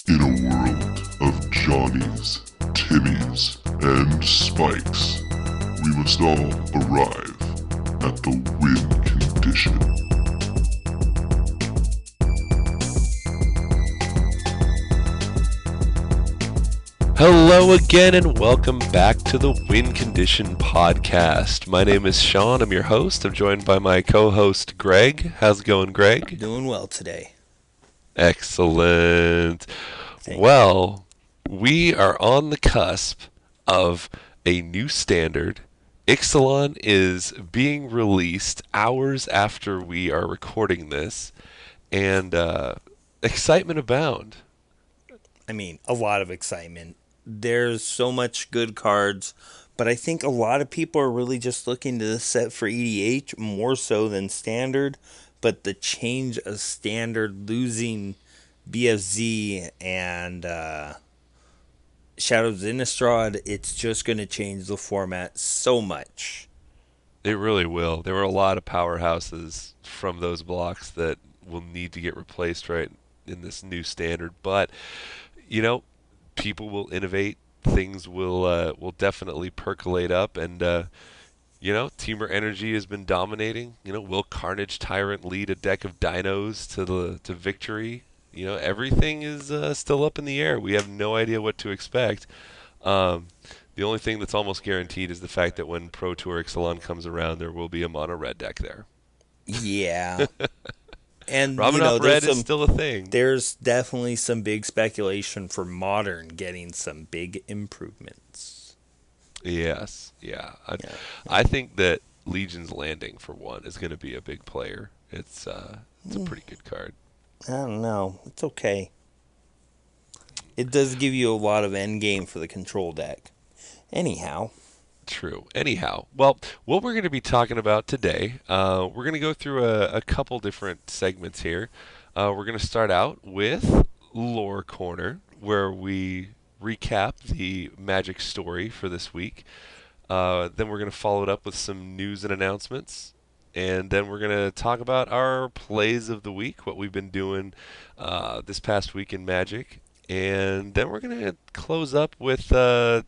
In a world of Johnnies, Timmies, and Spikes, we must all arrive at the win condition. Hello again and welcome back to the Win Condition podcast. My name is Sean. I'm your host. I'm joined by my co-host Greg. How's it going, Greg? Doing well today. Excellent. Thank you. Well, we are on the cusp of a new standard. Ixalan is being released hours after we are recording this, and excitement abound. I mean, a lot of excitement. There's so much good cards, but I think a lot of people are really just looking to this set for EDH more so than standard. But the change of standard, losing BFZ and Shadows Innistrad, it's just going to change the format so much. It really will. There were a lot of powerhouses from those blocks that will need to get replaced right in this new standard. But you know, people will innovate. Things will definitely percolate up, and Teamer Energy has been dominating. Will Carnage Tyrant lead a deck of dinos to victory? Everything is still up in the air. We have no idea what to expect. The only thing that's almost guaranteed is the fact that when Pro Tour Ixalan comes around, there will be a mono red deck there. Yeah. And Ramanov Red is still a thing. There's definitely some big speculation for Modern getting some big improvements. Yes, yeah. I think that Legion's Landing, for one, is going to be a big player. It's a pretty good card. I don't know. It's okay. It does give you a lot of endgame for the control deck. Anyhow. True. Anyhow, well, what we're going to be talking about today, we're going to go through a couple different segments here. We're going to start out with Lore Corner, where we recap the Magic story for this week. Then we're going to follow it up with some news and announcements. And then we're going to talk about our plays of the week, what we've been doing this past week in Magic. And then we're going to close up with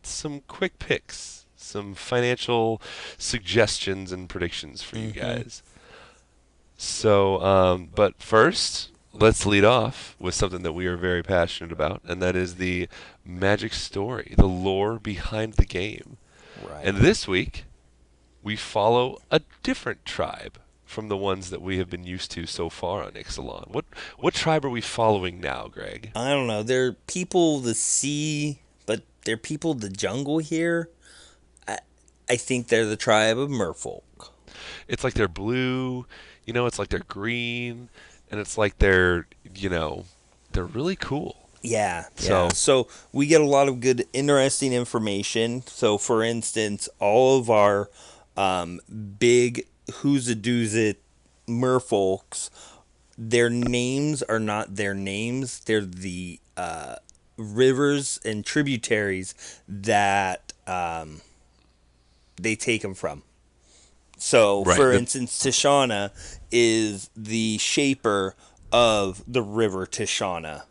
some quick picks. Some financial suggestions and predictions for you guys. So, but first, let's lead off with something that we are very passionate about, and that is the Magic story, the lore behind the game. Right. And this week, we follow a different tribe from the ones that we have been used to so far on Ixalan. What tribe are we following now, Greg? I don't know. They're people of the sea, but they're people of the jungle here. I think they're the tribe of Merfolk. It's like they're blue, it's like they're green, and it's like they're really cool. Yeah. So we get a lot of good, interesting information. So, for instance, all of our big Who's a Do's It Merfolks, their names are not their names. They're the rivers and tributaries that they take them from. So, Right. for instance, Tishana is the shaper of the river Tishana.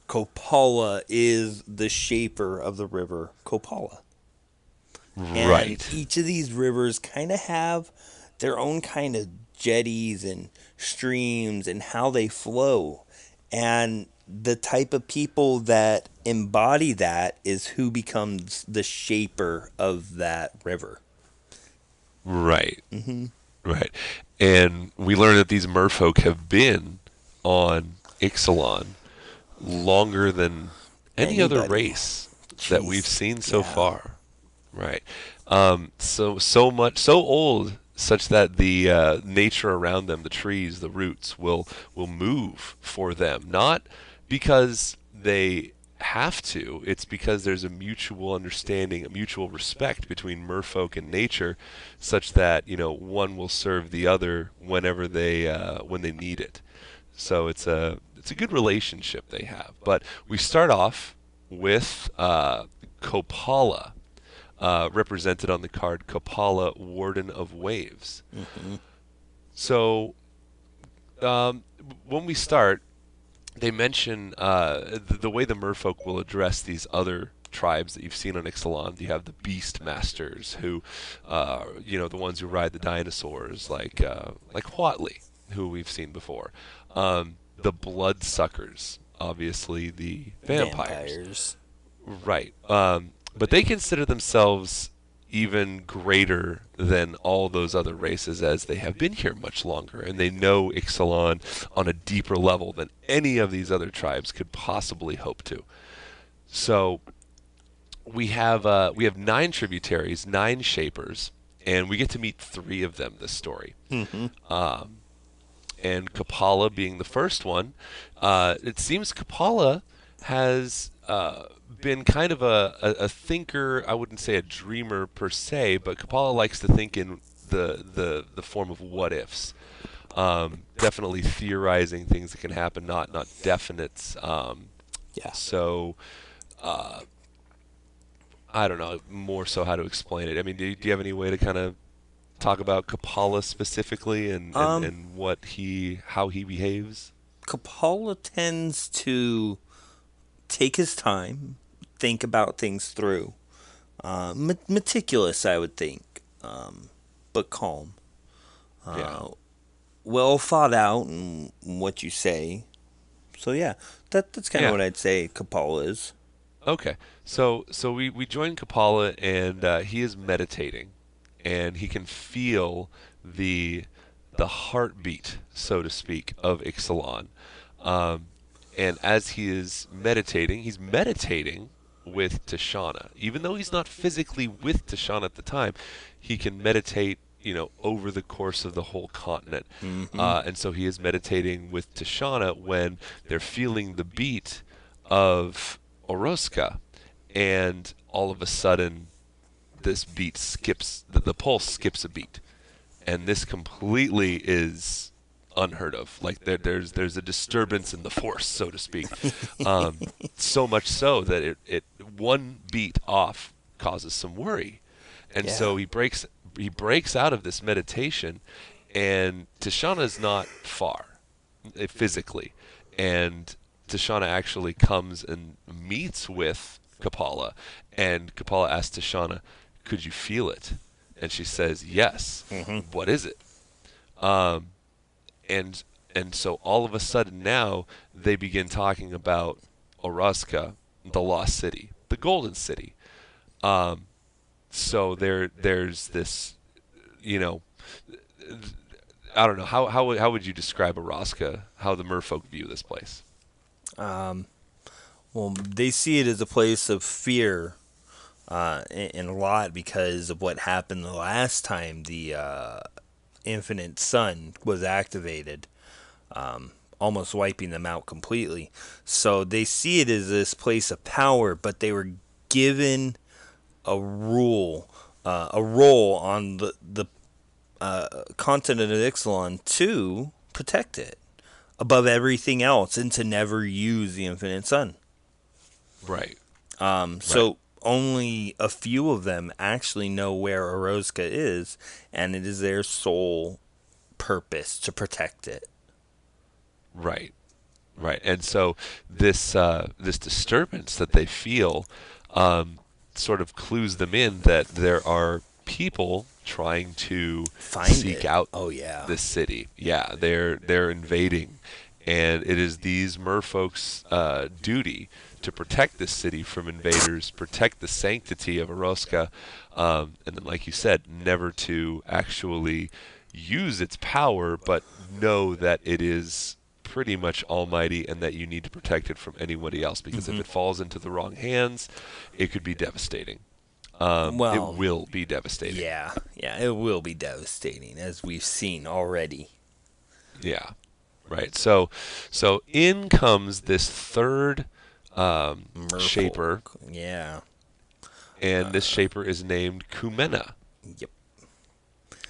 Kopala is the shaper of the river Kopala. Right. And each of these rivers kind of have their own kind of jetties and streams and how they flow. And the type of people that embody that is who becomes the shaper of that river. Right. Right. And we learned that these merfolk have been on Ixalan longer than any other Anybody. race that we've seen so Yeah. far. Right. So much, so old, such that the nature around them, the trees, the roots, will move for them. Not because they have to. It's because there's a mutual understanding, a mutual respect between merfolk and nature, such that one will serve the other whenever when they need it. So it's a good relationship they have. But we start off with Kopala, represented on the card Kopala, Warden of Waves. So when we start, they mention the way the merfolk will address these other tribes that you've seen on Ixalan. You have the beast masters, who, the ones who ride the dinosaurs, like Huatli, who we've seen before. The bloodsuckers, obviously the vampires, Vampires. right? But they consider themselves even greater than all those other races, as they have been here much longer, and they know Ixalan on a deeper level than any of these other tribes could possibly hope to. So we have 9 tributaries, 9 shapers, and we get to meet 3 of them this story. Mm-hmm. And Kapala being the first one. It seems Kapala has been kind of a thinker. I wouldn't say a dreamer per se, but Kapala likes to think in the form of what ifs. Definitely theorizing things that can happen, not definites. Yeah. So I don't know more so how to explain it. I mean, do you have any way to kind of talk about Kapala specifically and how he behaves? Kapala tends to take his time, think about things through. Meticulous, I would think, but calm. Yeah. Well thought out in what you say. So yeah, that's kind of Yeah. what I'd say Kapala is. Okay. So we join Kapala, and he is meditating, and he can feel the the heartbeat, so to speak, of Ixalan. Um, and as he's meditating with Tashana. Even though he's not physically with Tashana at the time, he can meditate, over the course of the whole continent. Mm-hmm. And so he is meditating with Tashana when they're feeling the beat of Oroska, and all of a sudden, this beat skips, the pulse skips a beat, and this completely is unheard of. Like there's a disturbance in the force, so to speak. So much so that it one beat off causes some worry, and Yeah. so he breaks out of this meditation, and Tashana's not far physically, and Tashana actually comes and meets with Kapala, and Kapala asks Tashana, "Could you feel it?" And she says, "Yes." Mm-hmm. "What is it?" Um, and and so all of a sudden now they begin talking about Oraska, the lost city, the golden city. Um, so there's this, you know, I don't know how would you describe Oraska? How the Merfolk view this place? Um, well, they see it as a place of fear, and a lot because of what happened the last time the Infinite Sun was activated, almost wiping them out completely. So they see it as this place of power, but they were given a role on the continent of Ixalan to protect it above everything else and to never use the Infinite Sun. Right. So only a few of them actually know where Orozca is, and it is their sole purpose to protect it. Right. Right. And so this disturbance that they feel sort of clues them in that there are people trying to Find seek it. out Oh yeah. this city. Yeah, they're invading, and it is these merfolk's duty to protect this city from invaders, protect the sanctity of Eroska, and then, like you said, never to actually use its power, but know that it is pretty much almighty and that you need to protect it from anybody else, because if it falls into the wrong hands, it could be devastating. It Well, will be devastating. yeah, it will be devastating as we've seen already. Yeah. Right. So in comes this third shaper, Merfolk. Yeah. and this shaper is named Kumena. Yep.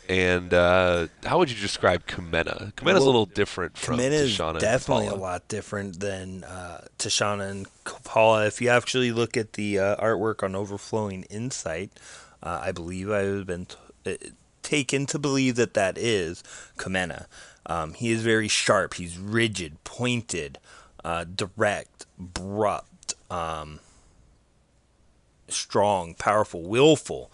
And how would you describe Kumena? Kumena's a little different from Kamina is Tashana and definitely a Kapala. lot different than Tashana and Kapala. If you actually look at the artwork on Overflowing Insight, I believe I have been taken to believe that that is Kamena. He is very sharp. He's rigid, pointed. direct, abrupt, strong, powerful, willful.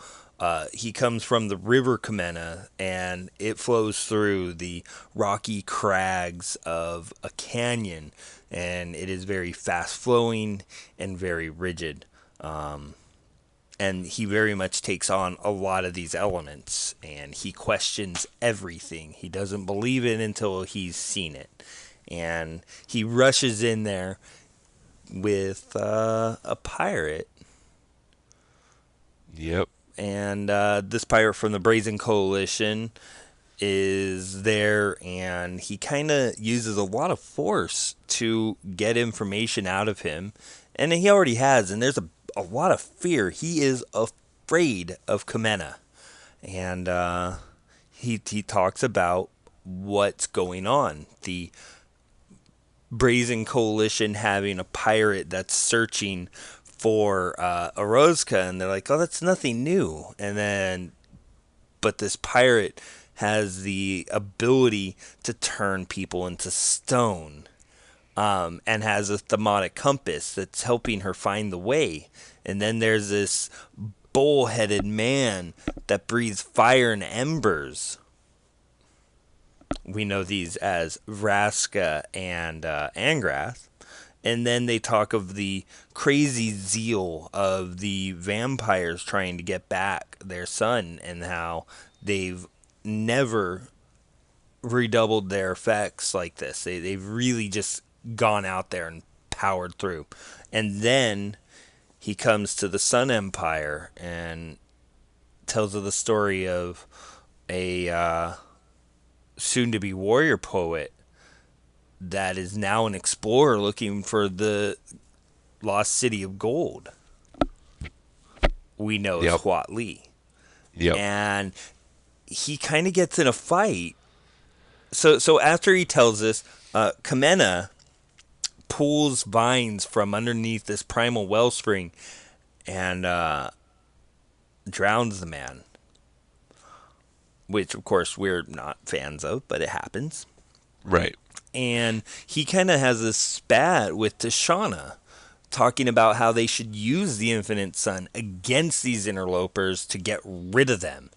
He comes from the river Kamena, and it flows through the rocky crags of a canyon, and it is very fast flowing and very rigid. And he very much takes on a lot of these elements, and he questions everything. He doesn't believe it until he's seen it. And he rushes in there with a pirate. Yep. And this pirate from the Brazen Coalition is there, and he kind of uses a lot of force to get information out of him. And he already has, and there's a lot of fear. He is afraid of Kamena. And he talks about what's going on. The Brazen Coalition having a pirate that's searching for Orozca, and they're like, oh, that's nothing new. And then, but this pirate has the ability to turn people into stone, and has a thematic compass that's helping her find the way. And then there's this bull-headed man that breathes fire and embers. We know these as Vraska and Angrath. And then they talk of the crazy zeal of the vampires trying to get back their son, and how they've never redoubled their effects like this. They've really just gone out there and powered through. And then he comes to the Sun Empire and tells of the story of a soon-to-be warrior poet that is now an explorer looking for the lost city of gold. We know it's Huat Li. Yep. And he kind of gets in a fight. So after he tells us, Kamena pulls vines from underneath this primal wellspring and drowns the man. Which, of course, we're not fans of, but it happens. Right. And he kind of has this spat with Tishana, talking about how they should use the Infinite Sun against these interlopers to get rid of them.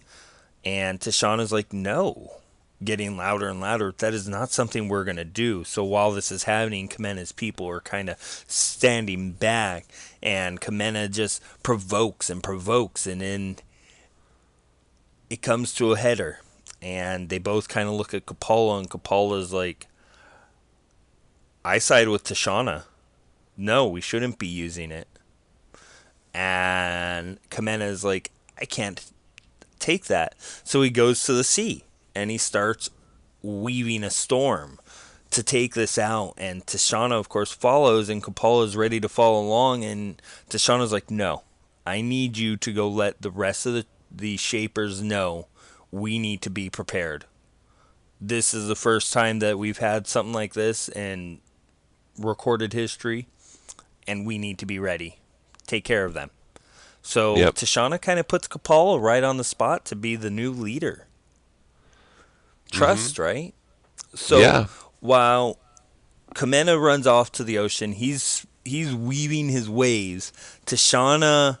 And Tishana's like, no. Getting louder and louder, that is not something we're going to do. So while this is happening, Kamena's people are kind of standing back, and Kamena just provokes, and then it comes to a header. And they both kind of look at Kapala, and Kapala's like, I side with Tishana. No, we shouldn't be using it. And Kamena is like, I can't take that. So he goes to the sea, and he starts weaving a storm to take this out. And Tishana, of course, follows, and Kapala is ready to follow along. And Tishana's like, no, I need you to go let the rest of the Shapers know we need to be prepared. This is the first time that we've had something like this in recorded history, and we need to be ready. Take care of them. So Tishana kind of puts Kapala right on the spot to be the new leader. Trust, right? So while Kamena runs off to the ocean, he's weaving his waves. Tishana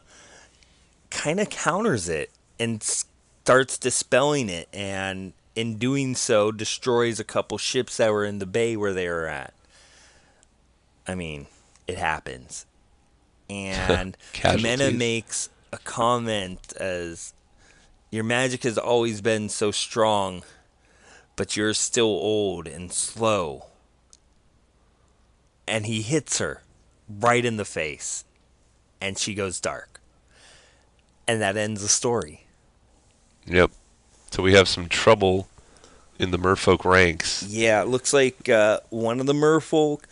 kind of counters it and starts dispelling it, and in doing so destroys a couple ships that were in the bay where they were at. I mean, it happens. And Kamena makes a comment as, your magic has always been so strong, but you're still old and slow. And he hits her right in the face, and she goes dark. And that ends the story. Yep. So we have some trouble in the merfolk ranks. Yeah, it looks like one of the merfolk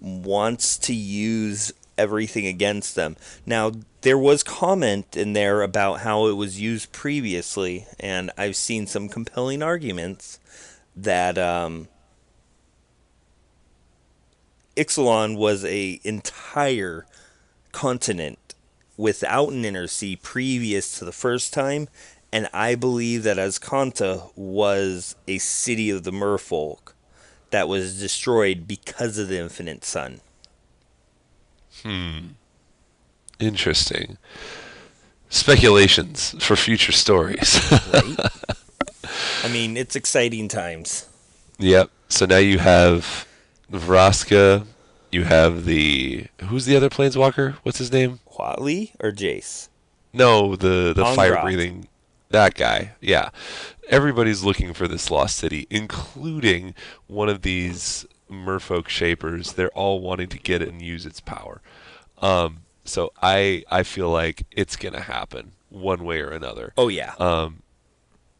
wants to use everything against them. Now, there was comment in there about how it was used previously, and I've seen some compelling arguments that Ixalan was a entire continent without an inner sea previous to the first time, and I believe that Azcanta was a city of the merfolk that was destroyed because of the Infinite Sun. Interesting. Speculations for future stories. Right? I mean, it's exciting times. Yep. So now you have Vraska. You have who's the other planeswalker? What's his name? Huatli or Jace? No, the Ongrok. fire breathing. That guy. Yeah. Everybody's looking for this lost city, including one of these merfolk shapers. They're all wanting to get it and use its power. So I feel like it's gonna happen one way or another. Oh, yeah.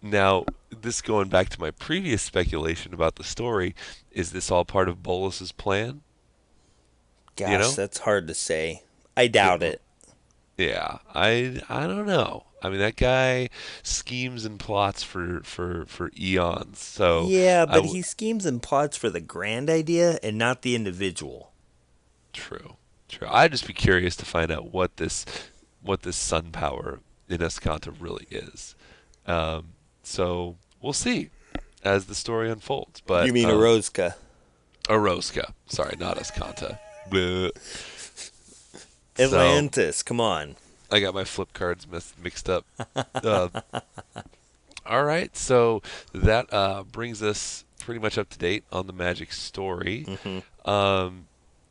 Now, this going back to my previous speculation about the story, is this all part of Bolus's plan? Gosh, you know? that's hard to say. I doubt it. Yeah, I don't know. I mean, that guy schemes and plots for eons. So Yeah, but he schemes and plots for the grand idea and not the individual. True. I'd just be curious to find out what this sun power in Escanta really is. So we'll see as the story unfolds. But You mean Eroska? Eroska. Sorry, not Escanta. Bleh. Atlantis, come on. I got my flip cards mixed up. All right, so that brings us pretty much up to date on the Magic story. All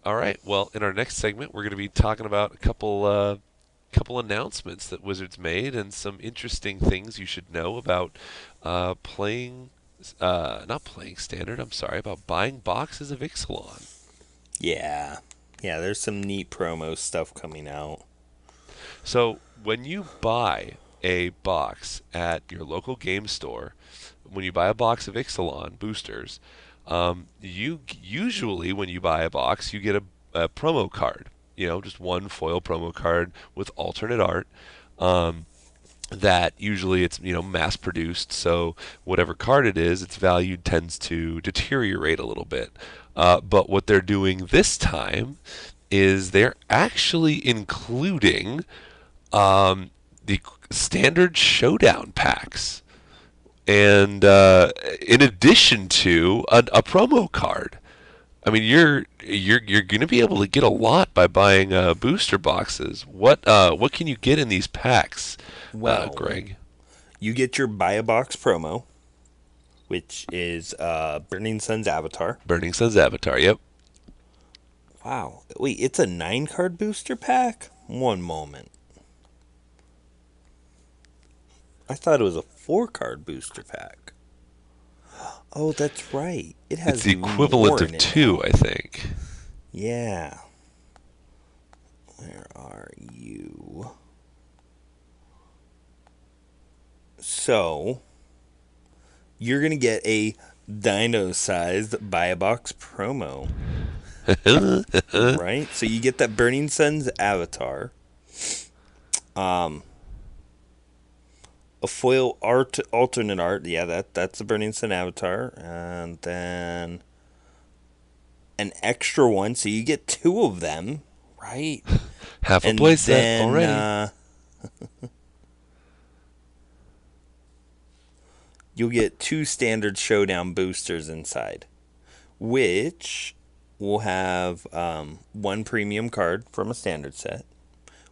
right, well, in our next segment, we're going to be talking about a couple announcements that Wizards made and some interesting things you should know about not playing Standard. I'm sorry, about buying boxes of Ixalan. Yeah, there's some neat promo stuff coming out. So when you buy a box at your local game store, when you buy a box of Ixalan boosters, you usually, when you buy a box, you get a promo card. Just one foil promo card with alternate art. That usually it's mass produced, so whatever card it is, its value tends to deteriorate a little bit. But what they're doing this time is they're actually including the standard showdown packs, and in addition to a promo card. I mean, you're going to be able to get a lot by buying booster boxes. What can you get in these packs, Greg? You get your buy a box promo, which is Burning Sun's Avatar. Burning Sun's Avatar, yep. Wow. Wait, it's a 9-card booster pack? One moment. I thought it was a 4-card booster pack. Oh, that's right. It has It's the equivalent of 2, I think. Yeah. Where are you? So, you're going to get a dino-sized buy-a-box promo. Right? So you get that Burning Sun's Avatar. A foil alternate art. Yeah, that's the Burning Sun Avatar. And then an extra one. So you get 2 of them. Right? Half a playset already. You'll get 2 standard showdown boosters inside, which will have 1 premium card from a standard set,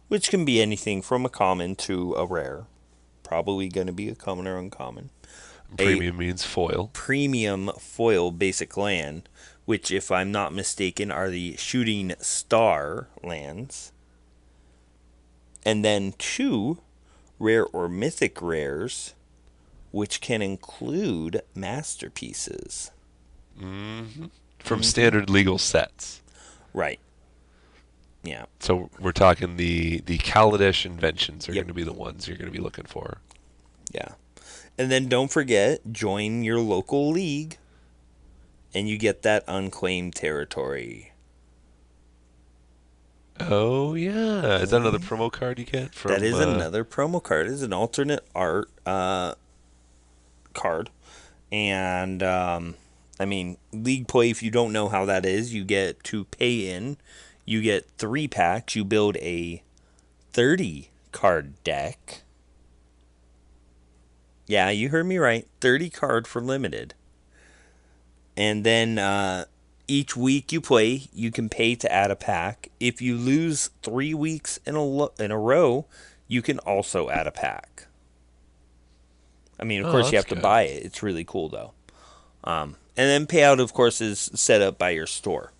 which can be anything from a common to a rare. Probably going to be a common or uncommon. Premium means foil. Premium foil basic land, which, if I'm not mistaken, are the Shooting Star lands. And then 2 rare or mythic rares, which can include masterpieces. From standard legal sets. Right. Yeah. So we're talking the Kaladesh inventions are going to be the ones you're going to be looking for. Yeah. And then don't forget, join your local league, and you get that unclaimed territory. Oh, yeah. Is that another promo card you get? That is another promo card. It is an alternate art card. And, I mean, league play, if you don't know how that is, you get to pay in. You get 3 packs. You build a 30-card deck. Yeah, you heard me right. 30 card for limited. And then each week you play, you can pay to add a pack. If you lose 3 weeks in a row, you can also add a pack. I mean, of Oh, course, you that's have to good. buy it. It's really cool, though. And then payout, of course, is set up by your store.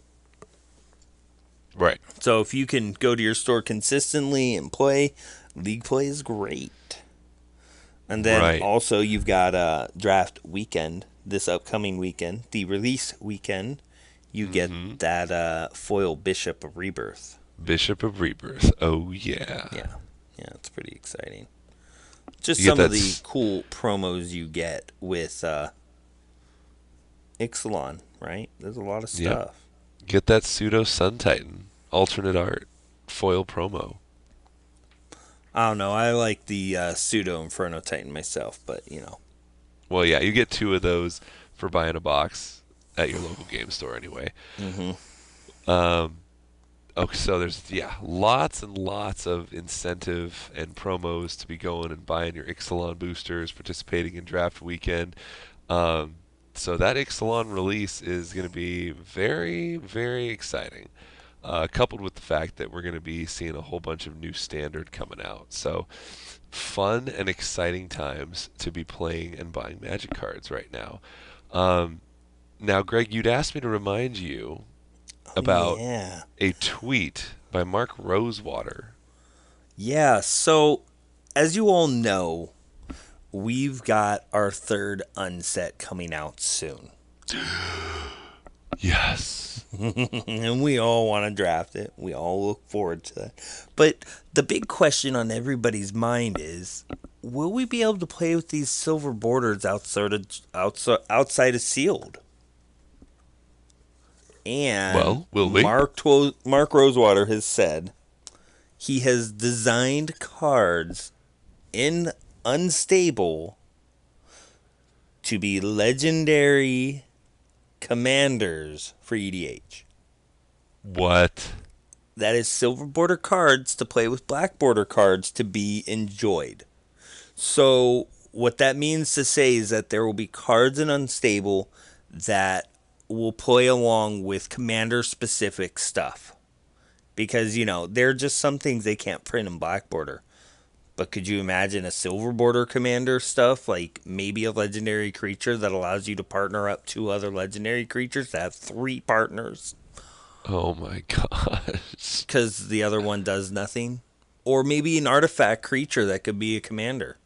Right. So if you can go to your store consistently and play, League play is great. And then Right. also you've got draft weekend this upcoming weekend, the release weekend. You get Mm-hmm. that foil Bishop of Rebirth. Bishop of Rebirth. Oh yeah. Yeah, yeah, it's pretty exciting. Just You get some of that. the cool promos you get with Ixalan, right? There's a lot of Yep. stuff. Get that pseudo Sun Titan alternate art foil promo. I don't know. I like the pseudo Inferno Titan myself, but Well, yeah, you get 2 of those for buying a box at your local game store anyway. hmm Um, okay, so there's lots and lots of incentive and promos to be going and buying your Ixalan boosters, participating in draft weekend. Um, so that Ixalan release is going to be very, very exciting. Coupled with the fact that we're going to be seeing a whole bunch of new standard coming out. So fun and exciting times to be playing and buying Magic cards right now. Um, Now, Greg, you'd asked me to remind you Oh about yeah, a tweet by Mark Rosewater. yeah. So as you all know, we've got our third unset coming out soon. Yes. And we all want to draft it. We all look forward to that. But the big question on everybody's mind is, will we be able to play with these silver borders outside of sealed? And Well, will we? Mark Rosewater has said he has designed cards in unstable to be legendary commanders for EDH. What? That is silver border cards to play with black border cards to be enjoyed. So what that means to say is that there will be cards in unstable that will play along with commander specific stuff. Because, there are just some things they can't print in black border. But could you imagine a silver border commander stuff? Like maybe a legendary creature that allows you to partner up 2 other legendary creatures to have 3 partners? Oh my gosh. Because the other one does nothing. Or maybe an artifact creature that could be a commander.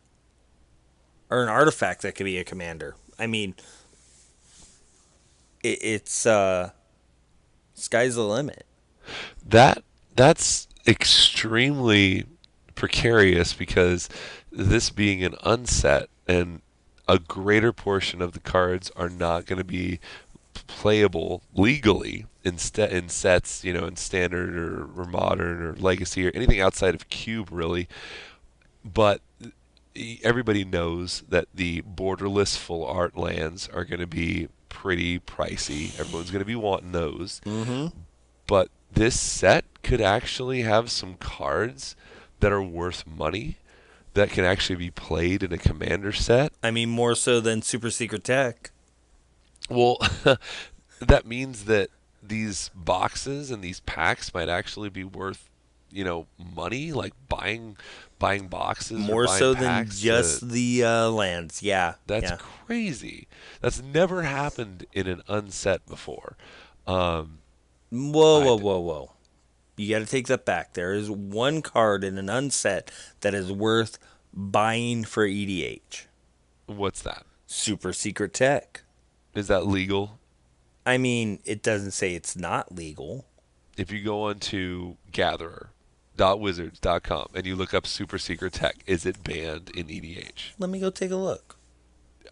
Or an artifact that could be a commander. I mean, it's sky's the limit. That's extremely precarious because this being an unset and a greater portion of the cards are not going to be playable legally in sets, in standard or modern or legacy or anything outside of cube really. But everybody knows that the borderless full art lands are going to be pretty pricey. Everyone's going to be wanting those. Mm-hmm. But this set could actually have some cards that are worth money that can actually be played in a commander set. I mean, more so than Super Secret Tech. Well, that means that these boxes and these packs might actually be worth, money, like buying boxes or More buying so than packs to. just the lands. Yeah. That's Yeah. crazy. That's never happened in an unset before. Um, Whoa, I whoa, whoa, whoa. You got to take that back. There is one card in an unset that is worth buying for EDH. what's that? Super Secret Tech. Is that legal? I mean, it doesn't say it's not legal. If you go onto gatherer.wizards.com and you look up super secret tech, is it banned in EDH? Let me go take a look.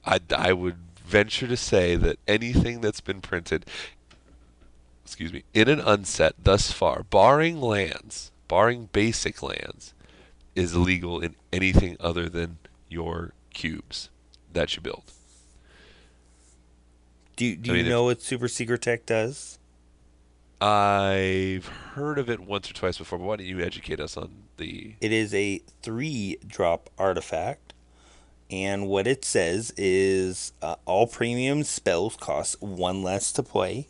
I would venture to say that anything that's been printed, in an unset thus far, barring basic lands, is illegal in anything other than your cubes that you build. Do you know what Super Secret Tech does? I've heard of it once or twice before, but why don't you educate us on the. It is a 3-drop artifact, And what it says is all premium spells cost 1 less to play.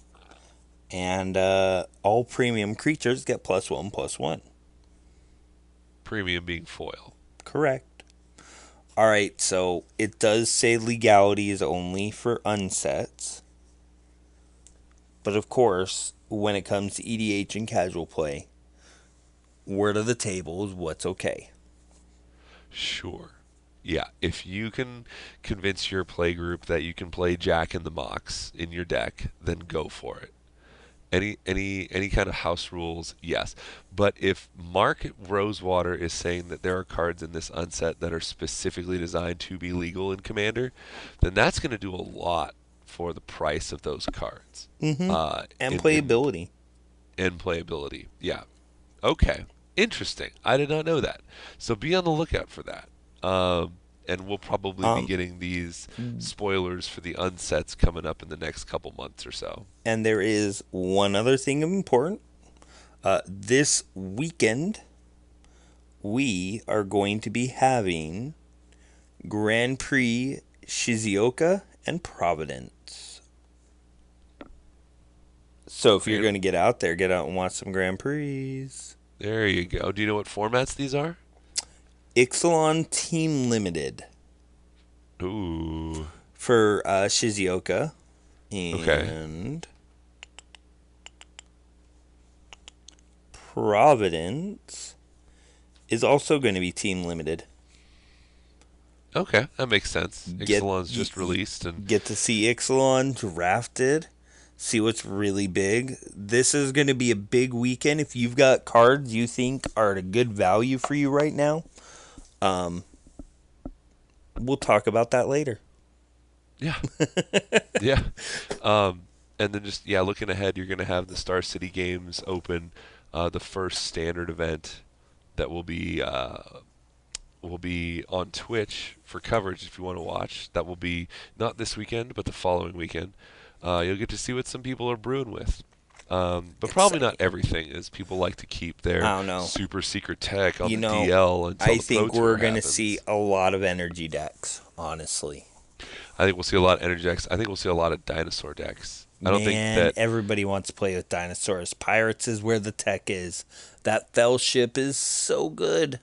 And all premium creatures get +1/+1. Premium being foil. Correct. Alright, so it does say legality is only for unsets. But of course, when it comes to EDH and casual play, word of the table is what's okay. Sure. Yeah, if you can convince your play group that you can play Jack in the Mox in your deck, then go for it. Any kind of house rules, yes. But if Mark Rosewater is saying that there are cards in this unset that are specifically designed to be legal in Commander, then that's going to do a lot for the price of those cards. And playability. And playability, yeah. Okay, interesting. I did not know that. So be on the lookout for that. And we'll probably be getting these spoilers for the unsets coming up in the next couple months or so. And there is one other thing important. This weekend, we are going to be having Grand Prix Shizuoka and Providence. So if you're going to get out there, get out and watch some Grand Prix. There you go. Do you know what formats these are? Ixalan Team Limited. Ooh. For Shizuoka. Okay. And Providence is also going to be Team Limited. Okay, that makes sense. Ixalan's just released. And get to see Ixalan drafted. See what's really big. This is going to be a big weekend. If you've got cards you think are at a good value for you right now, we'll talk about that later. Yeah. Yeah. And then just, looking ahead, you're going to have the Star City Games open, the first standard event that will be on Twitch for coverage if you want to watch. That will be not this weekend, but the following weekend. You'll get to see what some people are brewing with. But probably not everything, as people like to keep their super secret tech on the DL until I the think Pro we're Tour going to happens. see a lot of energy decks, honestly. I think we'll see a lot of energy decks. I think we'll see a lot of dinosaur decks. I don't think that everybody wants to play with dinosaurs. Pirates is where the tech is. That fellowship is so good.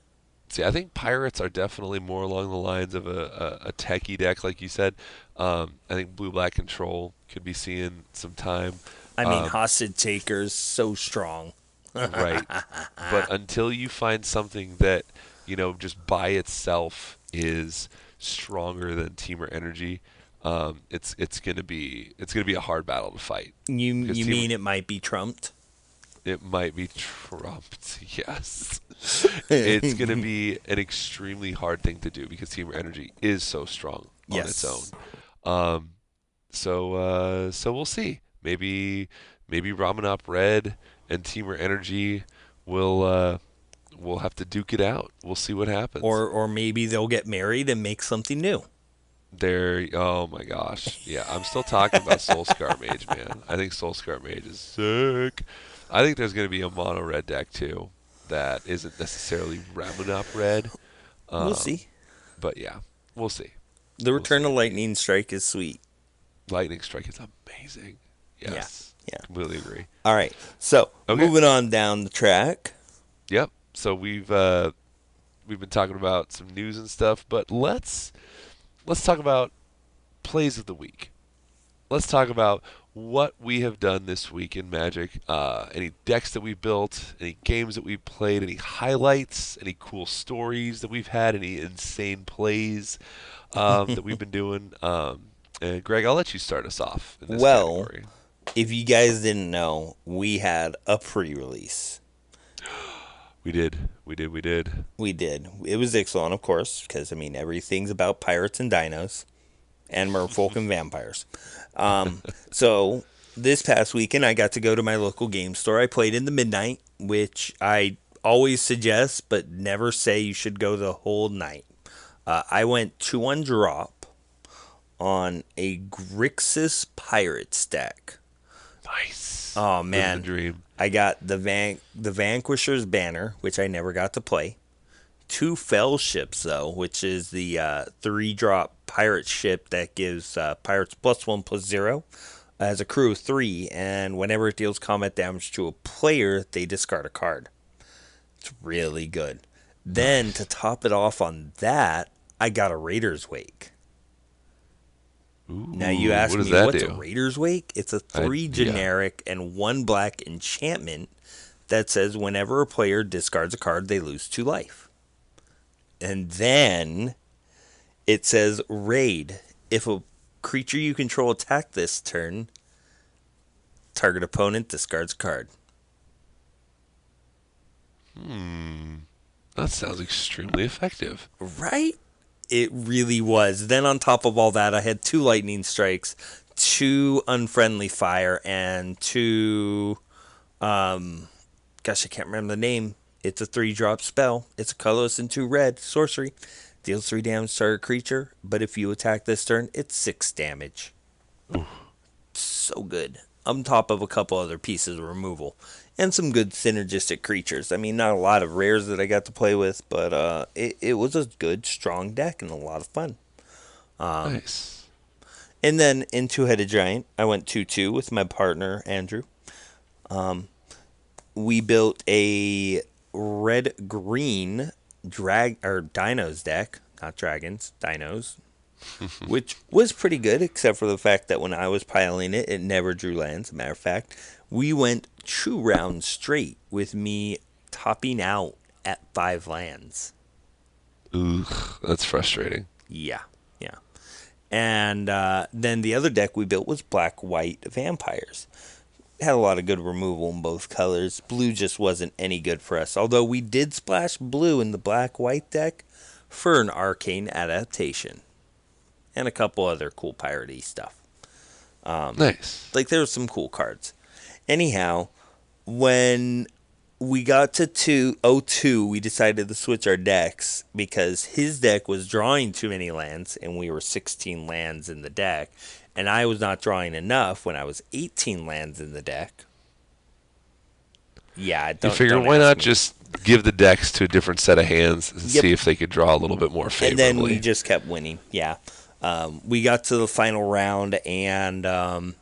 See, I think pirates are definitely more along the lines of a techie deck, like you said. I think blue-black control could be seeing some time. I mean, hostage takers so strong. Right. But until you find something that, just by itself is stronger than Teamer Energy, it's gonna be a hard battle to fight. You mean it might be trumped? It might be trumped, yes. It's going to be an extremely hard thing to do because Teamer Energy is so strong on its own. So we'll see. Maybe Ramen Up Red and Teamer Energy will have to duke it out. We'll see what happens. Or maybe they'll get married and make something new. Oh my gosh. Yeah, I'm still talking about Soulscar Mage, man. I think Soulscar Mage is sick. I think there's going to be a mono red deck too that isn't necessarily Ramunap red. We'll see. But yeah, we'll see. The return of Lightning Strike is sweet. Lightning Strike is amazing. Yes. Yeah. Completely agree. All right. So, moving on down the track. Yep. So we've been talking about some news and stuff, but let's talk about plays of the week. Let's talk about what we have done this week in Magic. Any decks that we built, any games that we played, any highlights, any cool stories that we've had, any insane plays that we've been doing. And Greg, I'll let you start us off in this category. If you guys didn't know, we had a pre-release. We did. We did. It was Ixalan, of course, because, everything's about pirates and dinos and merfolk and vampires. So this past weekend, I got to go to my local game store. I played in the midnight, which I always suggest, but never say you should go the whole night. I went 2-1 drop on a Grixis Pirates deck. Nice. Oh, man. Living the dream. I got the Vanquisher's banner, which I never got to play. 2 fell ships, though, which is the 3-drop pirate ship that gives pirates +1/+0. Has a crew of 3, and whenever it deals combat damage to a player, they discard a card. It's really good. Then, to top it off on that, I got a Raider's Wake. Ooh, Now, you ask what does me, that what's do? a Raider's Wake? It's a 3 generic and 1 black enchantment that says whenever a player discards a card, they lose 2 life. And then it says raid. If a creature you control attack this turn, target opponent discards a card. That sounds extremely effective. Right? It really was. Then on top of all that, I had 2 lightning strikes, 2 unfriendly fire, and 2 gosh, I can't remember the name. It's a 3-drop spell. It's a colorless and 2 red sorcery. Deals 3 damage to target creature, but if you attack this turn, it's 6 damage. Ooh. So good. On top of a couple other pieces of removal. And some good synergistic creatures. I mean, not a lot of rares that I got to play with, but it was a good, strong deck and a lot of fun. Nice. And then in Two-Headed Giant, I went 2/2 with my partner, Andrew. We built a red-green dinos deck. Not dragons, dinos. Which was pretty good, except for the fact that when I was piling it, it never drew lands. As a matter of fact, we went 2 rounds straight with me topping out at 5 lands. Ooh, that's frustrating. Yeah. And then the other deck we built was black-white vampires. Had a lot of good removal in both colors. Blue just wasn't any good for us, although we did splash blue in the black-white deck for an arcane adaptation. And a couple other cool piratey stuff. Nice. Like, there were some cool cards. Anyhow, when we got to 202, we decided to switch our decks because his deck was drawing too many lands, and we were 16 lands in the deck. And I was not drawing enough when I was 18 lands in the deck. Yeah, You figure, why not just give the decks to a different set of hands and Yep. see if they could draw a little bit more favorably? And then we just kept winning. Yeah. We got to the final round, and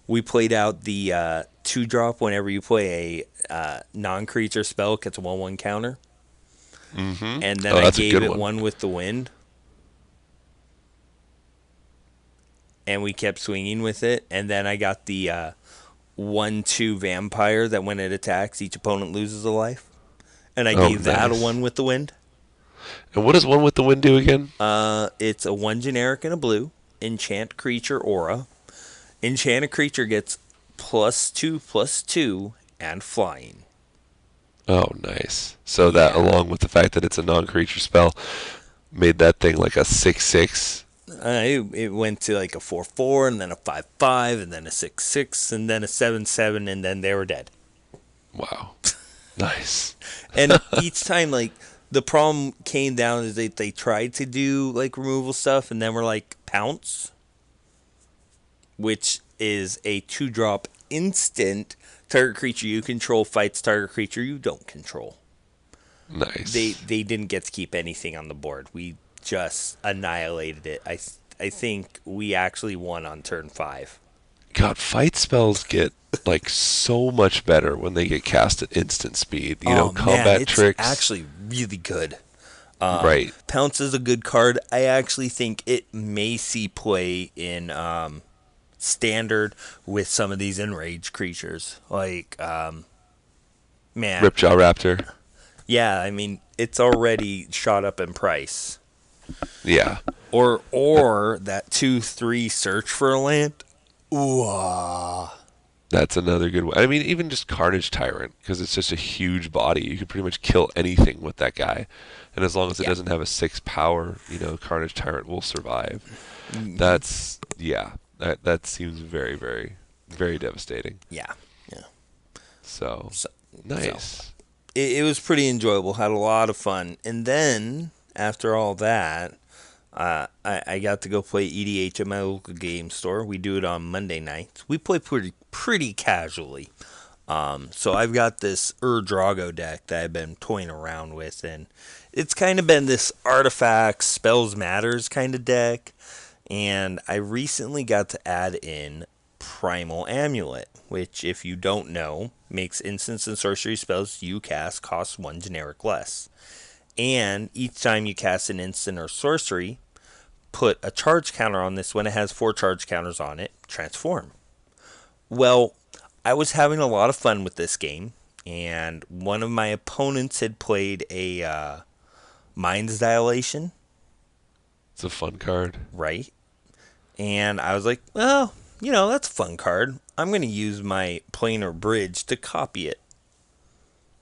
we played out the 2-drop whenever you play a non-creature spell, it gets a 1/1 counter. Mm-hmm. And then I gave it 1 with the wind. And we kept swinging with it. And then I got the 1/2 vampire that when it attacks, each opponent loses a life. And I gave that a 1 with the wind. And what does 1 with the wind do again? It's a 1 generic and a blue. Enchant creature aura. Enchant a creature gets +2/+2 and flying. Oh, nice. So that, along with the fact that it's a non-creature spell, made that thing like a 6/6. It went to like a 4/4, and then a 5/5, and then a 6/6, and then a 7/7, and then they were dead. Wow. Nice. And each time, like, the problem came down is they tried to do, like, removal stuff, and then we're like, pounce, which is a 2-drop instant. Target creature you control fights target creature you don't control. Nice. They didn't get to keep anything on the board. We just annihilated it. I think we actually won on turn 5. God, fight spells get like so much better when they get cast at instant speed. You know, combat tricks. It's actually really good. Right. Pounce is a good card. I actually think it may see play in standard with some of these enraged creatures. Like, man. Ripjaw Raptor. Yeah, I mean, it's already shot up in price. Yeah. Or that 2/3 search for a land. Ooh. That's another good one. I mean, even just Carnage Tyrant, because it's just a huge body. You can pretty much kill anything with that guy. And as long as it doesn't have a 6 power, you know, Carnage Tyrant will survive. That's, that seems very, very, very devastating. Yeah. So nice. It was pretty enjoyable. Had a lot of fun. And then, after all that, I got to go play EDH at my local game store. We do it on Monday nights. We play pretty casually. So I've got this Drago deck that I've been toying around with, and it's kind of been this artifacts, spells matters kind of deck. And I recently got to add in Primal Amulet, which, if you don't know, makes instants and sorcery spells you cast cost 1 generic less. And each time you cast an instant or sorcery, put a charge counter on this. When it has 4 charge counters on it, transform. Well, I was having a lot of fun with this game, and one of my opponents had played a Mind's Dilation. It's a fun card. Right? And I was like, well, that's a fun card. I'm going to use my planar bridge to copy it.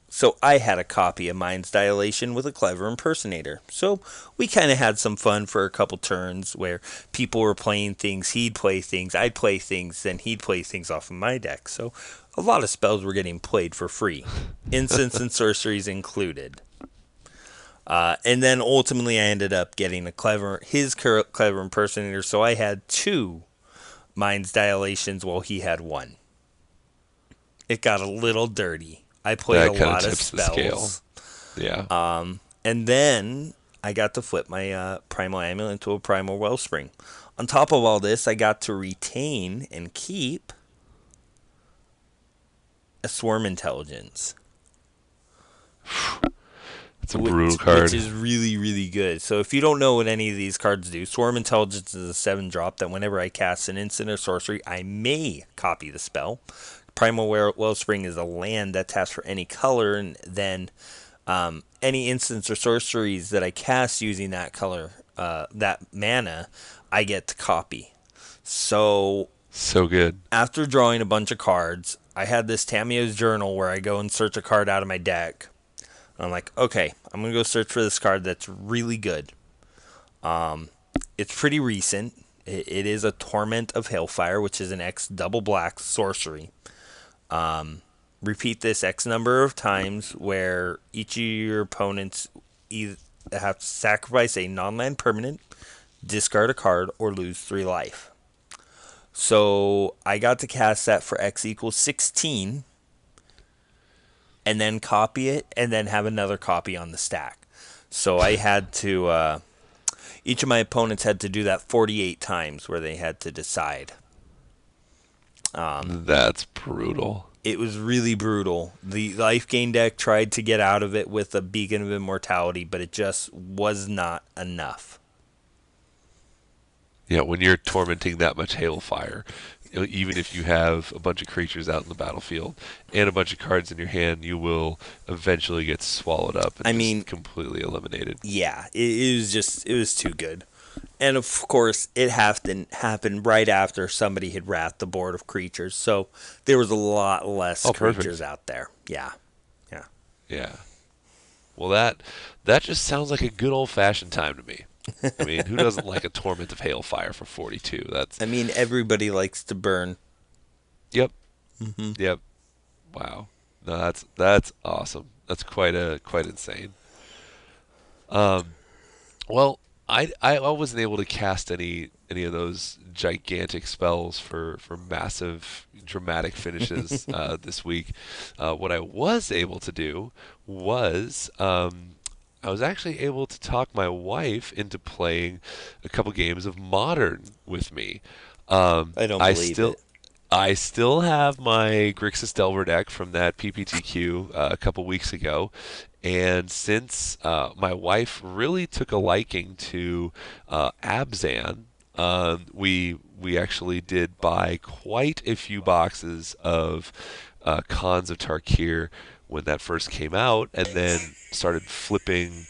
So I had a copy of Mind's Dilation with a clever impersonator. So we kind of had some fun for a couple turns where people were playing things, he'd play things, I'd play things, then he'd play things off of my deck. So a lot of spells were getting played for free, instants and sorceries included. And then ultimately I ended up getting his clever impersonator, so I had 2 Mind's Dilations while he had 1. It got a little dirty. I played a lot of spells. Yeah. And then I got to flip my Primal Amulet into a Primal Wellspring. On top of all this, I got to retain and keep a Swarm Intelligence. It's a brutal card. Which is really, really good. So if you don't know what any of these cards do, Swarm Intelligence is a 7-drop that whenever I cast an instant or sorcery, I may copy the spell. Primal Wellspring is a land that taps for any color, and then any instants or sorceries that I cast using that color, that mana, I get to copy. So good. After drawing a bunch of cards, I had this Tamiyo's Journal where I go and search a card out of my deck. I'm like, okay, I'm going to go search for this card that's really good. It's pretty recent. It is a Torment of Hailfire, which is an X double black sorcery. Repeat this X number of times where each of your opponents either have to sacrifice a non-land permanent, discard a card, or lose 3 life. So I got to cast that for X equals 16. And then copy it, and then have another copy on the stack. So I had to, each of my opponents had to do that 48 times where they had to decide. That's brutal. It was really brutal. The life gain deck tried to get out of it with a Beacon of Immortality, but it just was not enough. Yeah, when you're tormenting that much Hailfire, even if you have a bunch of creatures out in the battlefield and a bunch of cards in your hand, you will eventually get swallowed up and completely eliminated. Yeah, it was too good. And of course, it happened right after somebody had wrapped the board of creatures, so there was a lot less creatures out there. Yeah. Well, that just sounds like a good old-fashioned time to me. I mean, who doesn't like a Torment of Hailfire for 42? Everybody likes to burn. Yep. Mm-hmm. Yep. Wow. No, that's awesome. That's quite insane. Well, I wasn't able to cast any of those gigantic spells for massive dramatic finishes this week. What I was able to do was I was actually able to talk my wife into playing a couple games of Modern with me. I don't believe it. I still have my Grixis Delver deck from that PPTQ a couple weeks ago, and since my wife really took a liking to Abzan, we actually did buy quite a few boxes of Khans of Tarkir when that first came out, and then started flipping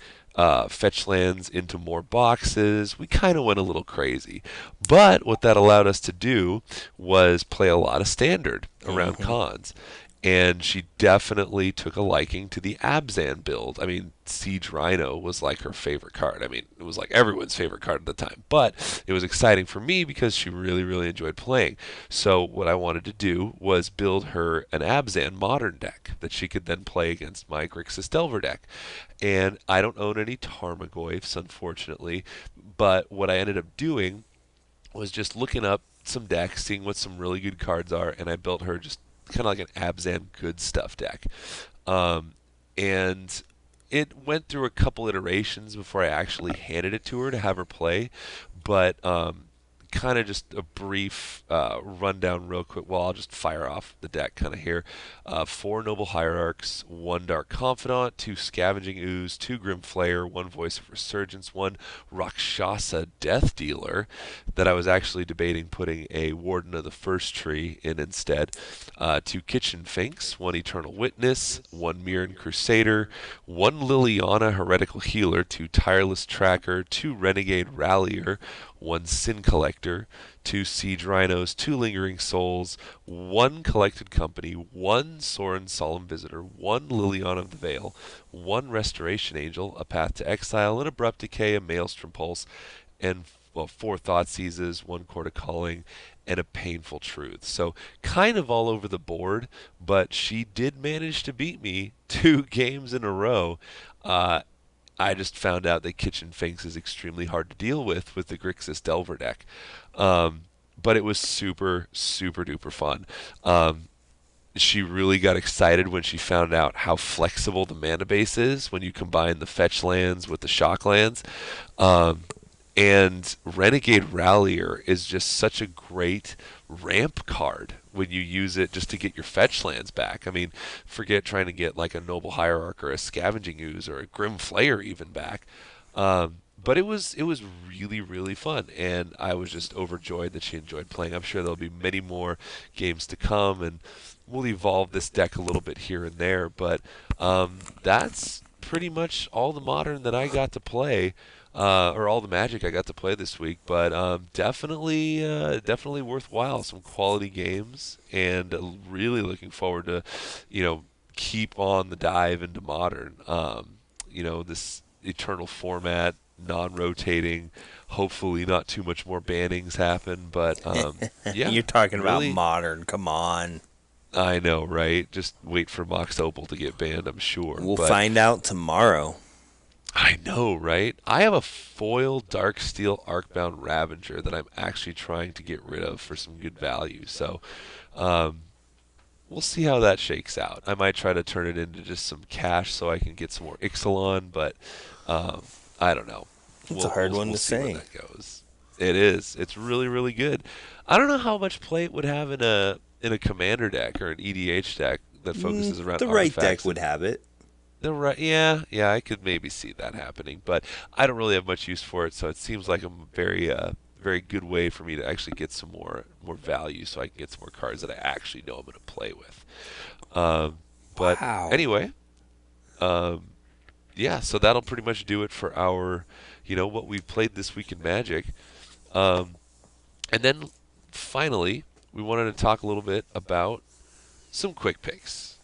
fetch lands into more boxes. We kind of went a little crazy. But what that allowed us to do was play a lot of Standard around Khans. And she definitely took a liking to the Abzan build. I mean, Siege Rhino was like her favorite card. I mean, it was like everyone's favorite card at the time. But it was exciting for me because she really, really enjoyed playing. So what I wanted to do was build her an Abzan modern deck that she could then play against my Grixis Delver deck. And I don't own any Tarmogoyfs, unfortunately. But what I ended up doing was just looking up some decks, seeing what some really good cards are, and I built her just kind of like an Abzan good stuff deck. And it went through a couple iterations before I actually handed it to her to have her play, but kind of just a brief rundown real quick. Well, I'll just fire off the deck kind of here. 4 Noble Hierarchs, 1 Dark Confidant, 2 Scavenging Ooze, 2 Grim Flayer, 1 Voice of Resurgence, 1 Rakshasa Death Dealer that I was actually debating putting a Warden of the First Tree in instead, 2 Kitchen Finks, 1 Eternal Witness, 1 Mirren Crusader, 1 Liliana Heretical Healer, 2 Tireless Tracker, 2 Renegade Rallier, 1 Sin Collector, 2 Siege Rhinos, 2 Lingering Souls, 1 Collected Company, 1 Sorin Solemn Visitor, 1 Liliana of the Veil, 1 Restoration Angel, a Path to Exile, an Abrupt Decay, a Maelstrom Pulse, and 4 Thought Seizes, 1 Court of Calling, and a Painful Truth. So kind of all over the board, but she did manage to beat me 2 games in a row. I just found out that Kitchen Finks is extremely hard to deal with the Grixis Delver deck. But it was super, super duper fun. She really got excited when she found out how flexible the mana base is when you combine the fetch lands with the shock lands. And Renegade Rallier is just such a great ramp card when you use it just to get your fetch lands back. I mean, forget trying to get like a Noble Hierarch or a Scavenging Ooze or a Grim Flayer even back. But it was really, really fun, and I was just overjoyed that she enjoyed playing. I'm sure there'll be many more games to come, and we'll evolve this deck a little bit here and there. But that's pretty much all the Modern that I got to play. Or all the Magic I got to play this week, but definitely worthwhile. Some quality games, and really looking forward to, keep on the dive into Modern. This Eternal format, non-rotating. Hopefully, not too much more bannings happen, but yeah. You're talking really, about Modern. Come on. I know, right? Just wait for Mox Opal to get banned. I'm sure. We'll find out tomorrow. I know, right? I have a foil Darksteel Arcbound Ravager that I'm actually trying to get rid of for some good value. So we'll see how that shakes out. I might try to turn it into just some cash so I can get some more Ixalan, but I don't know. It's a hard one to see say. Where that goes. It is. It's really, really good. I don't know how much play it would have in a commander deck or an EDH deck that focuses around the right deck would have it. Yeah, I could maybe see that happening, but I don't really have much use for it, so it seems like a very good way for me to actually get some more value, so I can get some more cards that I actually know I'm going to play with. But wow. Anyway, yeah, so that'll pretty much do it for our, what we played this week in Magic. And then finally, we wanted to talk a little bit about some quick picks.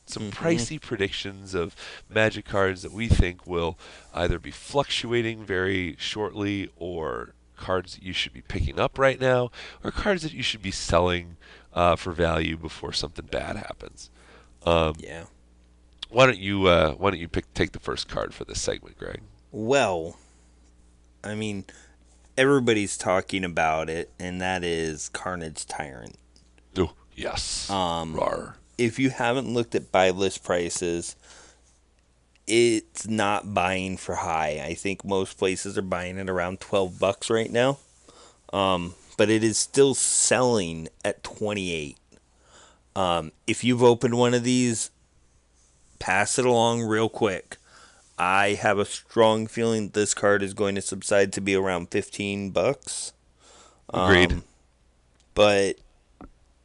Some pricey predictions of Magic cards that we think will either be fluctuating very shortly, or cards that you should be picking up right now, or cards that you should be selling for value before something bad happens. Yeah. Why don't you take the first card for this segment, Greg? Well, I mean, everybody's talking about it, and that is Carnage Tyrant. Oh, yes. Rawr. If you haven't looked at buy list prices, it's not buying for high. I think most places are buying it around $12 right now. But it is still selling at $28. If you've opened one of these, pass it along real quick. I have a strong feeling this card is going to subside to be around $15. Agreed. But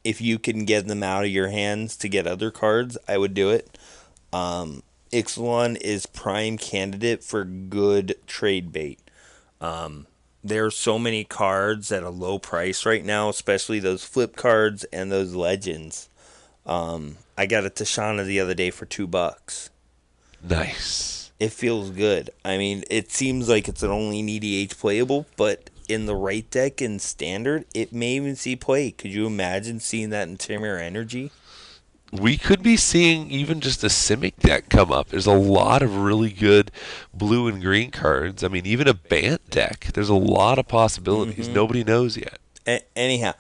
if you can get them out of your hands to get other cards, I would do it. Ixalan is prime candidate for good trade bait. There are so many cards at a low price right now, especially those flip cards and those legends. I got a Tashana the other day for $2. Nice. It feels good. I mean, it seems like it's an only an EDH playable, but in the right deck and standard, it may even see play. Could you imagine seeing that in Temur Energy? We could be seeing even just a Simic deck come up. There's a lot of really good blue and green cards. I mean, even a Bant deck. There's a lot of possibilities. Nobody knows yet. Anyhow,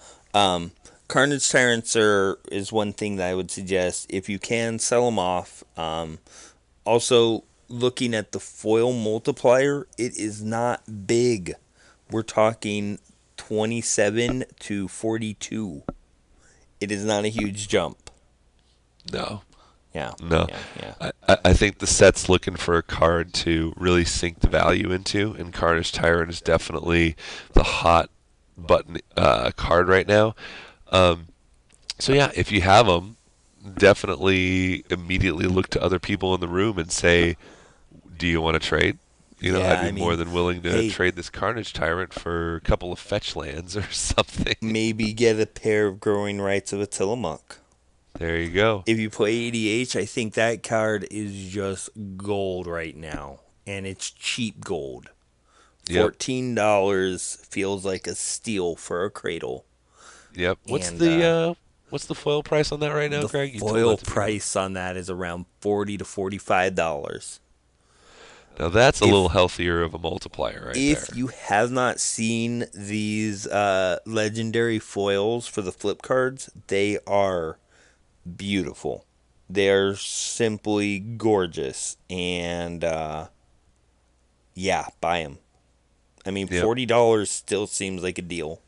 Carnage Tyrants is one thing that I would suggest. If you can, sell them off. Also, looking at the foil multiplier, it is not big. We're talking 27 to 42. It is not a huge jump. No. Yeah. No. Yeah. I think the set's looking for a card to really sink the value into, and Carnage Tyrant is definitely the hot button card right now. So yeah, if you have them, definitely immediately look to other people in the room and say, "Do you want to trade?" Yeah, I'd be more than willing to hey, trade this Carnage Tyrant for a couple of fetch lands or something. maybe get a pair of growing rights of a Tillamook. There you go. If you play ADH, I think that card is just gold right now, and it's cheap gold. Yep. $14 feels like a steal for a cradle. Yep. What's the foil price on that right now, The Greg? You told foil that to me, right? price on that is around $40 to $45. Now that's a little healthier of a multiplier right there. If you have not seen these legendary foils for the flip cards, they are beautiful. They're simply gorgeous, and yeah, buy them. I mean, Yep. $40 still seems like a deal.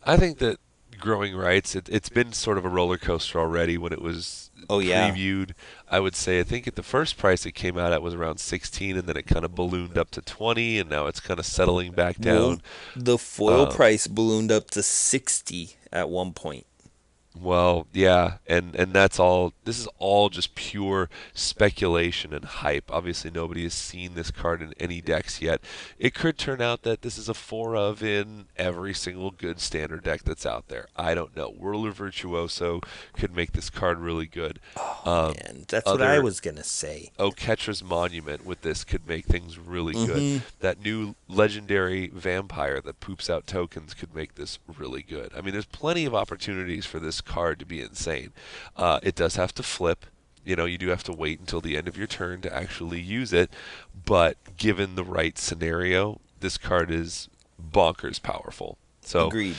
I think that growing rights, it's been sort of a roller coaster already when it was Oh, yeah. previewed. I would say I think at the first price it came out at was around 16, and then it kind of ballooned up to 20, and now it's kind of settling back Well, down. the foil price ballooned up to 60 at one point. Well, yeah, and that's all. This is all just pure speculation and hype. Obviously, nobody has seen this card in any decks yet. It could turn out that this is a 4 of in every single good standard deck that's out there. I don't know. Whirler Virtuoso could make this card really good. And that's what I was going to say. Oketra's Monument with this could make things really good. That new legendary vampire that poops out tokens could make this really good. I mean, there's plenty of opportunities for this card to be insane. It does have to flip. You do have to wait until the end of your turn to actually use it. But given the right scenario, this card is bonkers powerful. So Agreed.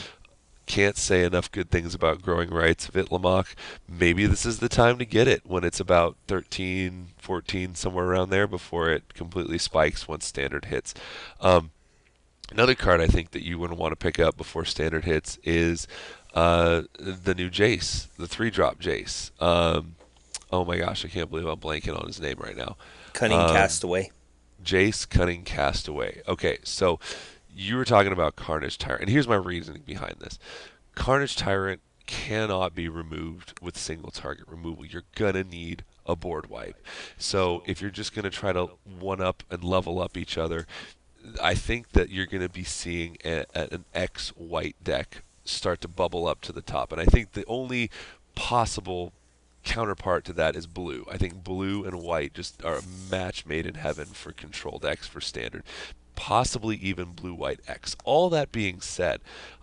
can't say enough good things about growing rights of Itlamok. Maybe this is the time to get it when it's about 13, 14, somewhere around there before it completely spikes once standard hits. Another card I think that you would want to pick up before standard hits is the new Jace, the 3-drop Jace. Oh my gosh, I can't believe I'm blanking on his name right now. Cunning Castaway. Jace Cunning Castaway. Okay, so you were talking about Carnage Tyrant, and here's my reasoning behind this. Carnage Tyrant cannot be removed with single target removal. You're going to need a board wipe. So if you're just going to try to one-up and level up each other, I think that you're going to be seeing an X-white deck start to bubble up to the top. And I think the only possible counterpart to that is blue. I think blue and white just are a match made in heaven for control decks for standard. Possibly even blue-white X. All that being said,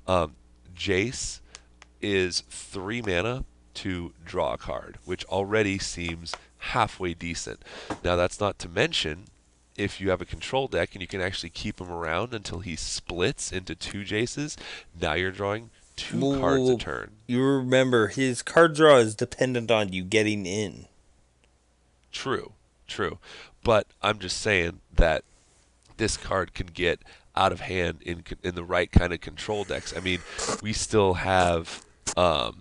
Jace is 3 mana to draw a card, which already seems halfway decent. Now, that's not to mention if you have a control deck and you can actually keep him around until he splits into 2 Jaces, now you're drawing 2 cards a turn. You remember, his card draw is dependent on you getting in. True. But I'm just saying that this card can get out of hand in the right kind of control decks. I mean, we still have, oh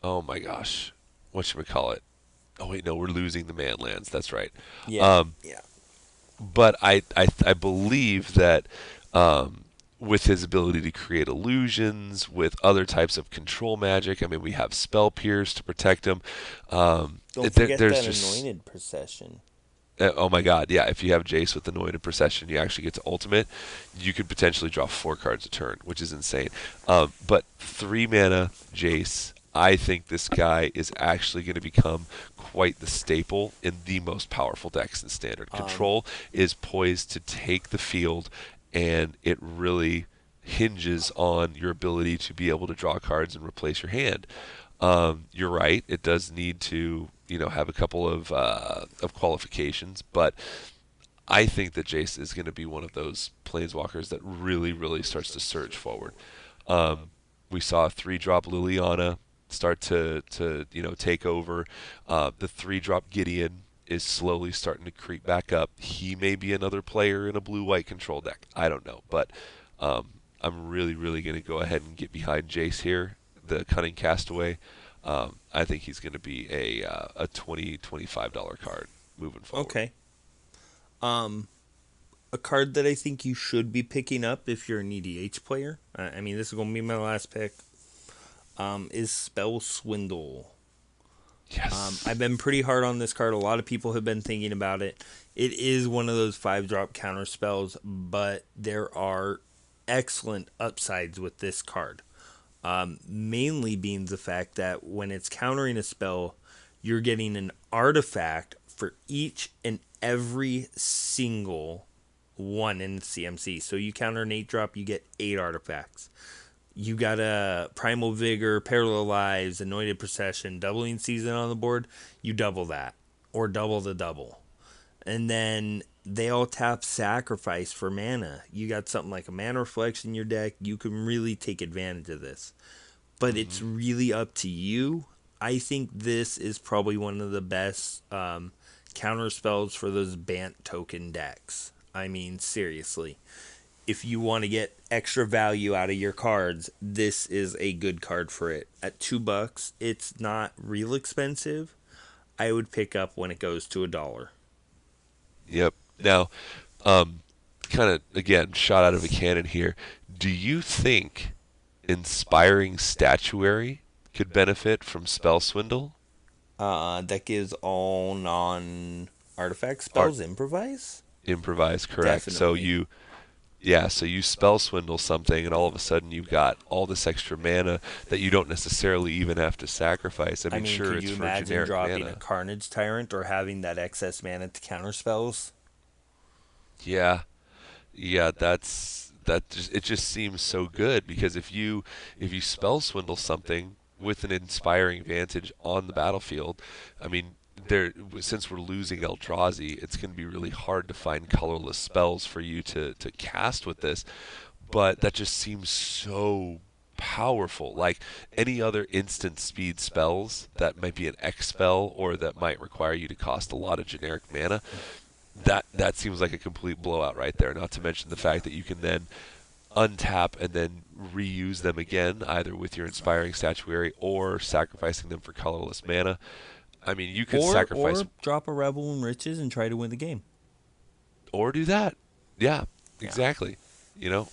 my gosh, whatchamacallit? Oh wait, no, we're losing the Manlands. That's right. Yeah. But I believe that with his ability to create illusions, with other types of control magic, I mean, we have Spell Pierce to protect him. Don't forget there's that just Anointed Procession. Oh my God! Yeah, if you have Jace with Anointed Procession, you actually get to ultimate. You could potentially draw 4 cards a turn, which is insane. But 3 mana Jace, I think this guy is actually going to become quite the staple in the most powerful decks in Standard. Control is poised to take the field, and it really hinges on your ability to be able to draw cards and replace your hand. You're right; it does need to have a couple of qualifications, but I think that Jace is going to be one of those planeswalkers that really, really starts to surge forward. We saw a 3-drop Liliana start to take over. The 3-drop Gideon is slowly starting to creep back up. He may be another player in a blue-white control deck. I don't know, but I'm really, really going to go ahead and get behind Jace here, the Cunning Castaway. I think he's going to be a $20-$25 card moving forward. Okay. A card that I think you should be picking up if you're an EDH player, I mean, this is going to be my last pick, is Spell Swindle. Yes. I've been pretty hard on this card. A lot of people have been thinking about it. It is one of those 5-drop counter spells, but there are excellent upsides with this card. Mainly being the fact that when it's countering a spell, you're getting an artifact for each and every single one in the CMC. So you counter an 8-drop, you get 8 artifacts. You got a Primal Vigor, Parallel Lives, Anointed Procession, Doubling Season on the board, you double that. Or double the double. And then they all tap Sacrifice for mana. You got something like a Mana Reflex in your deck, you can really take advantage of this. But it's really up to you. I think this is probably one of the best counter spells for those Bant token decks. I mean, seriously. If you want to get extra value out of your cards, this is a good card for it. At $2, it's not real expensive. I would pick up when it goes to $1. Yep. Now, kind of, again, shot out of a cannon here. Do you think Inspiring Statuary could benefit from Spell Swindle? That gives all non-artifact spells improvise? Improvise, correct. Definitely. So you spell swindle something, and all of a sudden you've got all this extra mana that you don't necessarily even have to sacrifice. I mean, sure, could it's you for imagine generic dropping mana. a Carnage Tyrant or having that excess mana to counter spells? Yeah, it just seems so good because if you spell swindle something with an inspiring vantage on the battlefield, I mean, since we're losing Eldrazi, it's going to be really hard to find colorless spells for you to cast with this. But that just seems so powerful. Like any other instant speed spells that might be an X spell or that might require you to cost a lot of generic mana, that seems like a complete blowout right there. Not to mention the fact that you can then untap and then reuse them again, either with your Inspiring Statuary or sacrificing them for colorless mana. I mean, you could sacrifice... Or drop a Rebel in Riches and try to win the game. Or do that. Yeah, exactly.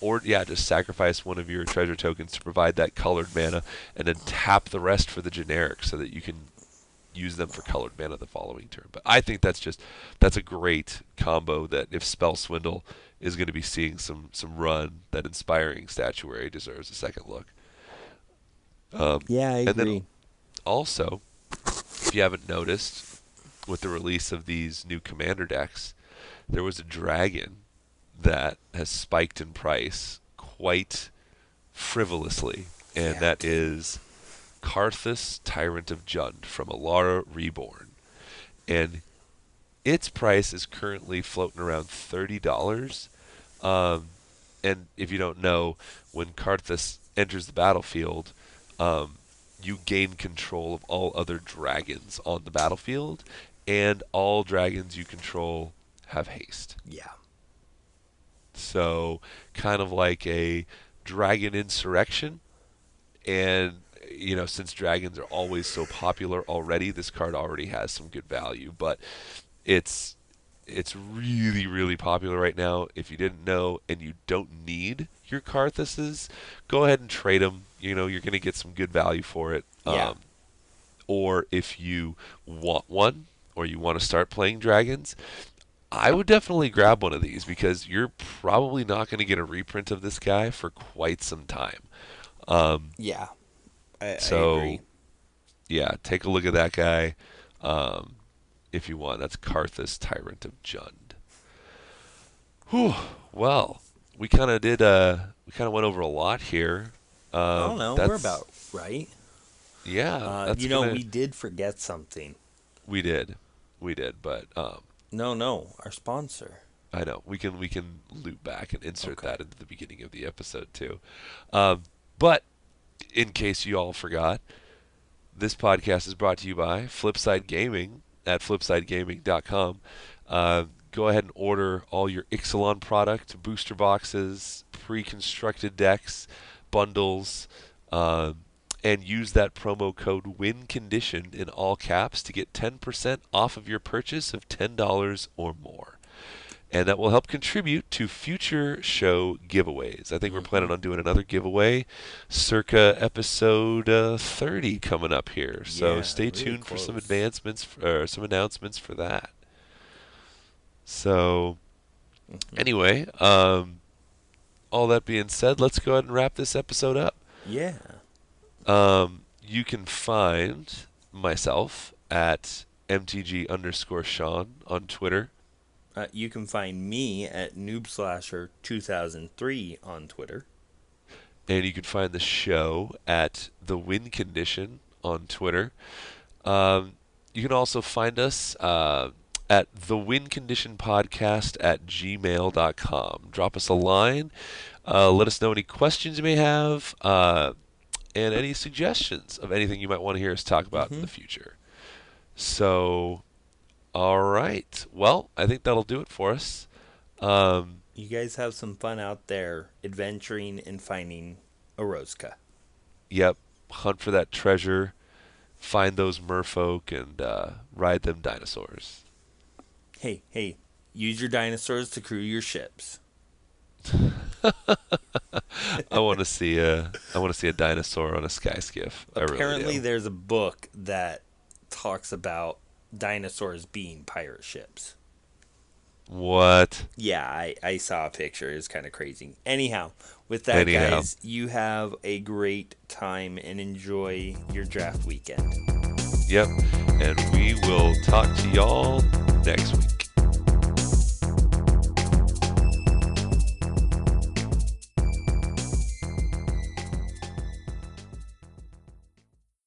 Or just sacrifice one of your treasure tokens to provide that colored mana and then tap the rest for the generic so that you can use them for colored mana the following turn. But I think that's a great combo that if Spell Swindle is going to be seeing some run, that Inspiring Statuary deserves a second look. I agree. And then also, if you haven't noticed, with the release of these new commander decks, there was a dragon that has spiked in price quite frivolously, and that is Karthus, Tyrant of Jund from Alara Reborn. And its price is currently floating around $30. And if you don't know, when Karthus enters the battlefield, you gain control of all other dragons on the battlefield, and all dragons you control have haste. Yeah. So, kind of like a dragon insurrection. And, since dragons are always so popular already, this card already has some good value. But it's really, really popular right now. If you didn't know and you don't need your Karthuses, go ahead and trade them. You're going to get some good value for it. Yeah. Or if you want one, or you want to start playing dragons, I would definitely grab one of these because you're probably not going to get a reprint of this guy for quite some time. I So, agree. yeah, take a look at that guy if you want. That's Karthus, Tyrant of Jund. Whew. Well, we kind of went over a lot here. I don't know. We're about right. Yeah. We did forget something. We did, but No, our sponsor. I know we can loop back and insert that into the beginning of the episode too. But in case you all forgot, this podcast is brought to you by Flipside Gaming at flipsidegaming.com. Go ahead and order all your Ixalan product, booster boxes, pre-constructed decks, bundles, and use that promo code WINCONDITION in all caps to get 10% off of your purchase of $10 or more. And that will help contribute to future show giveaways. I think we're planning on doing another giveaway circa episode 30 coming up here. So stay really tuned for some close. some announcements for that. So anyway, all that being said, let's go ahead and wrap this episode up. Yeah. You can find myself at MTG_Sean on Twitter. You can find me at NoobSlasher2003 on Twitter. And you can find the show at The Win Condition on Twitter. You can also find us at thewinconditionpodcast@gmail.com. Drop us a line. Let us know any questions you may have and any suggestions of anything you might want to hear us talk about in the future. So, all right. Well, I think that'll do it for us. You guys have some fun out there adventuring and finding a Rosca. Yep. Hunt for that treasure. Find those merfolk and ride them dinosaurs. Hey, use your dinosaurs to crew your ships. I want to see a dinosaur on a sky skiff. Apparently, there's a book that talks about dinosaurs being pirate ships. What? Yeah, I saw a picture. It's kind of crazy. Anyhow, with that, guys, you have a great time and enjoy your draft weekend. Yep. And we will talk to y'all next week.